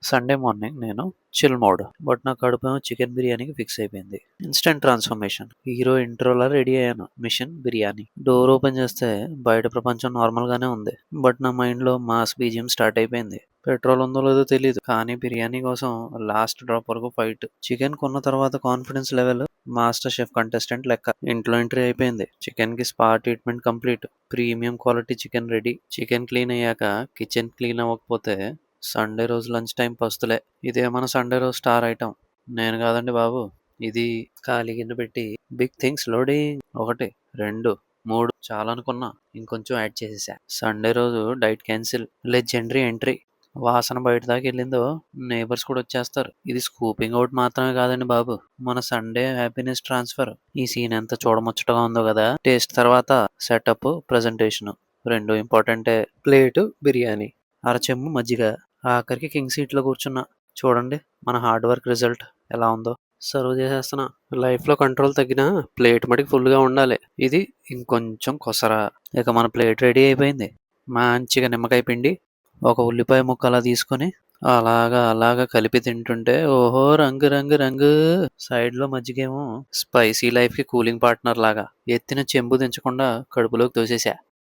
Sunday morning నేను chill mode. But నా కడుపేమో chicken బిర్యానీకి ఫిక్స్ అయిపోయింది. Instant transformation. హీరో ఇంట్రోలా రెడీ అయ్యాను. మిషన్ బిర్యానీ. డోర్ ఓపెన్ చేస్తే బయట ప్రపంచం నార్మల్‌గానే ఉంది. బట్ నా మైండ్‌లో మాస్ బీజీఎం స్టార్ట్ అయిపోయింది. పెట్రోల్ ఉందో లేదో తెలీదు. కానీ బిర్యానీ కోసం లాస్ట్ డ్రాప్ వరకు ఫైట్. చికెన్ కొన్న తర్వాత confidence level master chef contestant లెక్క. ఇంట్లో ఎంట్రీ అయిపోయింది. చికెన్‌కి spa treatment complete. Premium quality chicken ready. Chicken clean అయ్యాక కిచెన్ క్లీన్ అవ్వకపోతే సండే రోజు లంచ్ టైం పస్తులే. ఇదే మన సండే రోజు స్టార్ ఐటమ్. నేను కాదండి బాబు. ఇది ఖాళీ గిన్నె పెట్టి బిగ్ థింగ్స్ లోడింగ్. 1, 2, 3 చాలనుకున్నా. ఇంకొంచెం యాడ్ చేసేసా. సండే రోజు డైట్ క్యాన్సిల్. Legendary entry. వాసన బయట దాకా వెళ్ళిందో నేబర్స్ కూడా వచ్చేస్తారు. ఇది స్కూపింగ్ అవుట్ మాత్రమే కాదండి బాబు. మన సండే హ్యాపీనెస్ ట్రాన్స్ఫర్. ఈ సీన్ ఎంత చూడముచ్చటగా ఉందో కదా. టేస్ట్ తర్వాత సెటప్, ప్రెజెంటేషన్ రెండు ఇంపార్టెంటే. ప్లేటు బిర్యానీ, అరచెమ్ము మజ్జిగ, ఆఖరికి కింగ్ సీట్లో కూర్చున్నా. చూడండి మన హార్డ్ వర్క్ రిజల్ట్ ఎలా ఉందో. సర్వ్ చేసేస్తున్నా. లైఫ్లో కంట్రోల్ తగ్గినా ప్లేట్ మటుకు ఫుల్గా ఉండాలి. ఇది ఇంకొంచెం కొసరా. ఇక మన ప్లేట్ రెడీ అయిపోయింది. మంచిగా నిమ్మకాయ పిండి, ఒక ఉల్లిపాయ ముక్క అలా తీసుకొని అలాగా కలిపి తింటుంటే ఓహో రంగు రంగు రంగు. సైడ్లో మజ్జిగేమో స్పైసీ లైఫ్కి కూలింగ్ పార్ట్నర్ లాగా. ఎత్తిన చెంబు దించకుండా కడుపులోకి తోసేసా.